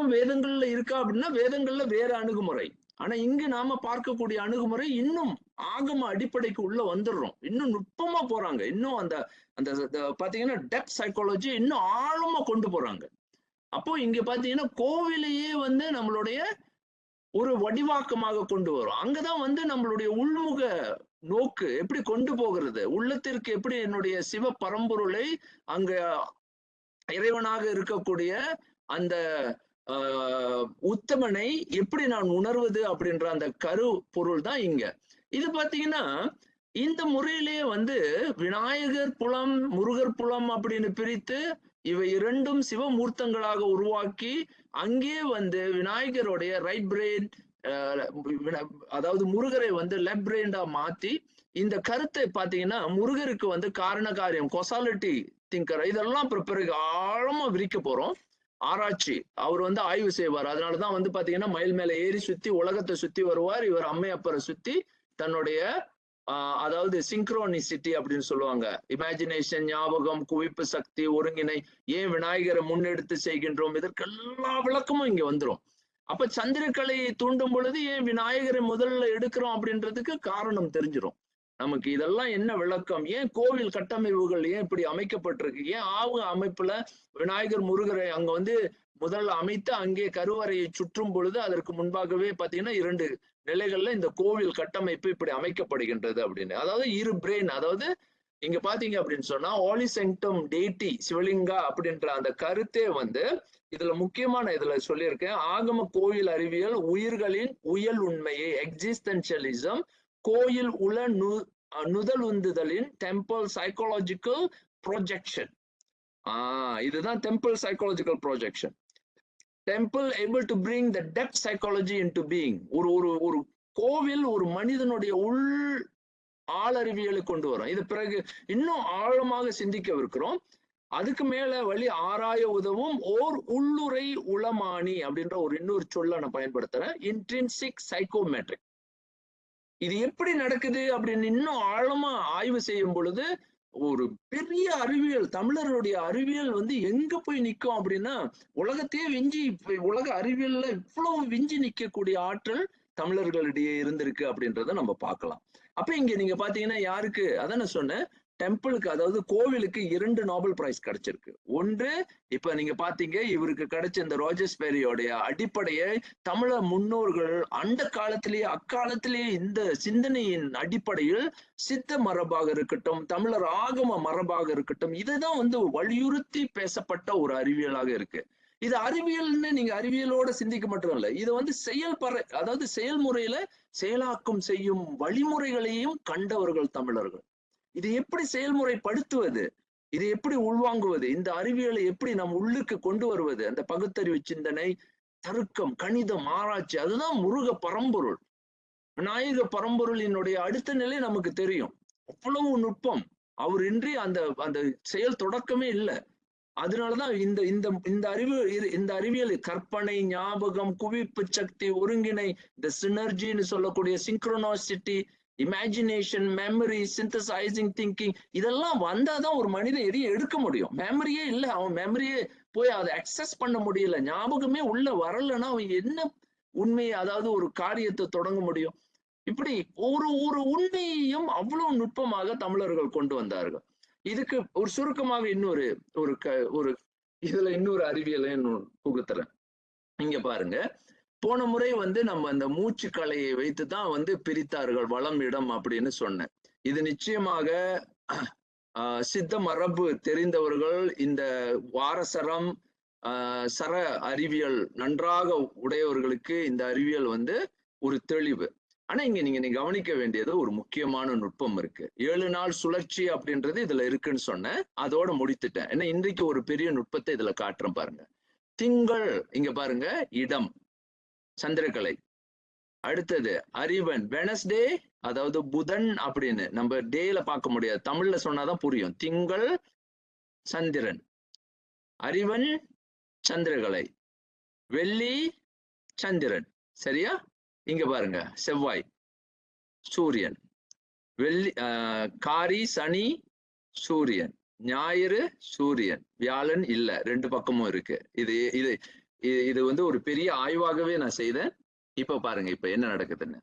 தத்துவம் வேதங்கள்ல இருக்கா அப்படின்னா வேதங்கள்ல வேற அணுகுமுறை. ஆனா இங்கு நாம பார்க்கக்கூடிய அணுகுமுறை இன்னும் ஆகம அடிப்படைக்கு உள்ள வந்துடுறோம். இன்னும் நுட்பமா போறாங்க. இன்னும் அந்த அந்த பாத்தீங்கன்னா டெப்த் சைக்காலஜி இன்னும் ஆழமா கொண்டு போறாங்க. அப்போ இங்க பாத்தீங்கன்னா கோவிலையே வந்து நம்மளுடைய ஒரு வடிவாக்கமாக கொண்டு வரும். அங்கதான் வந்து நம்மளுடைய உள்முக நோக்கு எப்படி கொண்டு போகிறது, உள்ளத்திற்கு எப்படி என்னுடைய சிவ பரம்பொருளை அங்க இறைவனாக இருக்கக்கூடிய அந்த உத்தமனை எப்படி நான் உணர்வது அப்படின்ற அந்த கரு பொருள் தான் இங்க. இது பாத்தீங்கன்னா இந்த முறையிலேயே வந்து விநாயகர் புலம், முருகர் புலம் அப்படின்னு பிரித்து இவை இரண்டும் சிவமூர்த்தங்களாக உருவாக்கி அங்கே வந்து விநாயகருடைய ரைட் பிரெயின், அதாவது முருகரை வந்து லெஃப்ட் பிரெயின்டா மாத்தி இந்த கருத்தை பாத்தீங்கன்னா முருகருக்கு வந்து காரண காரியம் கொசாலிட்டி திங்கர் இதெல்லாம் பிறகு ஆழமா விரிக்க போறோம். ஆராய்ச்சி அவர் வந்து ஆய்வு செய்வார். அதனாலதான் வந்து பாத்தீங்கன்னா மயில் மேல ஏறி சுத்தி உலகத்தை சுத்தி வருவார். இவர் அம்மையப்பரை சுத்தி தன்னுடைய அதாவது சிங்க்ரோனிசிட்டி அப்படின்னு சொல்லுவாங்க. இமேஜினேஷன், ஞாபகம், குவிப்பு சக்தி, ஒருங்கிணை, ஏன் விநாயகரை முன்னெடுத்து செய்கின்றோம், இதற்கு எல்லா விளக்கமும் இங்க வந்துடும். அப்ப சந்திரக்கலையை தூண்டும் பொழுது ஏன் விநாயகரை முதல்ல எடுக்கிறோம் அப்படின்றதுக்கு காரணம் தெரிஞ்சிடும் நமக்கு. இதெல்லாம் என்ன விளக்கம், ஏன் கோவில் கட்டமைப்புகள் ஏன் இப்படி அமைக்கப்பட்டிருக்கு, ஏன் ஆவு அமைப்புல விநாயகர் முருகரை அங்க வந்து முதல்ல அமைத்து அங்கே கருவறையை சுற்றும் பொழுது அதற்கு முன்பாகவே பாத்தீங்கன்னா 2 நிலைகள்ல இந்த கோவில் கட்டமைப்பு இப்படி அமைக்கப்படுகின்றது அப்படின்னு. அதாவது இரு பிரெயின், அதாவது இங்க பாத்தீங்க அப்படின்னு சொன்னா ஆலிசெங்டம் டேட்டி சிவலிங்கா அப்படின்ற அந்த கருத்தே வந்து இதுல முக்கியமான இதுல சொல்லியிருக்கேன். ஆகம கோயில் அறிவியல் உயிர்களின் உயல் உண்மையை எக்ஸிஸ்டென்ஷியலிசம் கோயில் உல நுதல் உந்துதலின் டெம்பிள் சைக்காலஜிக்கல் ப்ரொஜெக்ஷன். இதுதான் temple psychological projection. Temple able to bring the depth psychology into being. ஒரு ஒரு ஒரு கோவில் ஒரு மனிதனுடைய உள் ஆளறிவியலை கொண்டு வரும். இது பிறகு இன்னும் ஆழமாக சிந்திக்கவிருக்கிறோம். அதுக்கு மேல வழி ஆராய உதவும் ஓர் உள்ளுரை உளமானி அப்படின்ற ஒரு இன்னொரு சொல்ல நான் பயன்படுத்துறேன், இன்ட்ரின்சிக் சைக்கோமெட்ரிக். இது எப்படி நடக்குது அப்படின்னு இன்னும் ஆழமா ஆய்வு செய்யும் பொழுது ஒரு பெரிய அறிவியல், தமிழர்களுடைய அறிவியல் வந்து எங்க போய் நிற்கும் அப்படின்னா உலகத்தையே விஞ்சி, உலக அறிவியல்ல இவ்வளவு விஞ்சி நிற்கக்கூடிய ஆற்றல் தமிழர்களிடையே இருந்திருக்கு அப்படின்றத நம்ம பார்க்கலாம். அப்ப இங்க நீங்க பாத்தீங்கன்னா யாருக்கு, அதான் நான் சொன்னேன், டெம்பிளுக்கு அதாவது கோவிலுக்கு 2 நோபல் பிரைஸ் கிடைச்சிருக்கு. ஒன்று இப்ப நீங்க பாத்தீங்க இவருக்கு கிடைச்ச இந்த ரோஜர்ஸ் பெரியோடைய அடிப்படையை தமிழர் முன்னோர்கள் அந்த காலத்திலேயே அக்காலத்திலேயே இந்த சிந்தனையின் அடிப்படையில் சித்த மரபாக இருக்கட்டும், தமிழர் ஆகம மரபாக இருக்கட்டும், இதுதான் வந்து வலியுறுத்தி பேசப்பட்ட ஒரு அறிவியலாக இருக்கு. இது அறிவியல்னு நீங்க அறிவியலோட சிந்திக்க மட்டும் இல்லை, இது வந்து அதாவது செயல்முறையில செயலாக்கம் செய்யும் வழிமுறைகளையும் கண்டவர்கள் தமிழர்கள். இது எப்படி செயல்முறைப்படுத்துவது, இதை எப்படி உள்வாங்குவது, இந்த அறிவியலை எப்படி நம் உள்ளுக்கு கொண்டு வருவது, அந்த பகுத்தறிவு சிந்தனை, தருக்கம், கணிதம், ஆராய்ச்சி, அதுதான் முருக பரம்பொருள். விநாயக பரம்பொருளினுடைய அடுத்த நிலை நமக்கு தெரியும். அவ்வளவு நுட்பம் அவர் இன்றி அந்த அந்த செயல் தொடக்கமே இல்லை. அதனாலதான் இந்த இந்த இந்த அறிவியல் கற்பனை, ஞாபகம், குவிப்பு சக்தி, ஒருங்கிணை, இந்த சினர்ஜின்னு சொல்லக்கூடிய சிங்க்ரோனாசிட்டி, இமேஜினேஷன், மெமரி, சிந்தசைசிங் திங்கிங், இதெல்லாம் வந்தாதான் ஒரு மனிதன் எதையும் எடுக்க முடியும். மெமரியே இல்லை, அவன் மெமரியே போய் அதை அக்சஸ் பண்ண முடியல, ஞாபகமே உள்ள வரலன்னா அவன் என்ன உண்மையை, அதாவது ஒரு காரியத்தை தொடங்க முடியும். இப்படி ஒரு ஒரு உண்மையையும் அவ்வளவு நுட்பமாக தமிழர்கள் கொண்டு வந்தார்கள். இதுக்கு ஒரு சுருக்கமாக இன்னொரு ஒரு இதுல இன்னொரு அறிவியலை புகுத்துறேன். இங்க பாருங்க, போன முறை வந்து நம்ம அந்த மூச்சு கலையை வைத்துதான் வந்து பிரித்தார்கள் வளம் இடம் அப்படின்னு சொன்னேன். இது நிச்சயமாக சித்த மரபு தெரிந்தவர்கள், இந்த வாரசரம் சர அறிவியல் நன்றாக உடையவர்களுக்கு இந்த அறிவியல் வந்து ஒரு தெளிவு. ஆனா இங்க நீங்க கவனிக்க வேண்டியது ஒரு முக்கியமான நுட்பம் இருக்கு. 7 நாள் சுழற்சி அப்படின்றது இதுல இருக்குன்னு சொன்னேன், அதோட முடித்துட்டேன். ஏன்னா இன்றைக்கு ஒரு பெரிய நுட்பத்தை இதுல காட்டுறேன் பாருங்க. திங்கள், இங்க பாருங்க, இடம் சந்திரகலை. அடுத்தது அறிவன், வெனஸ்டே, அதாவது புதன் அப்படின்னு நம்ம டேல பார்க்க முடியாது, தமிழ்ல சொன்னாதான் புரியும். திங்கள் சந்திரன், அறிவன் சந்திரகலை, வெள்ளி சந்திரன், சரியா? இங்க பாருங்க, செவ்வாய் சூரியன், வெள்ளி காரி சனி சூரியன், ஞாயிறு சூரியன், வியாழன் இல்ல, 2 பக்கமும் இருக்கு. இது இது இது வந்து ஒரு பெரிய ஆய்வாகவே நான் செய்தேன். இப்ப பாருங்க இப்ப என்ன நடக்குதுன்னு.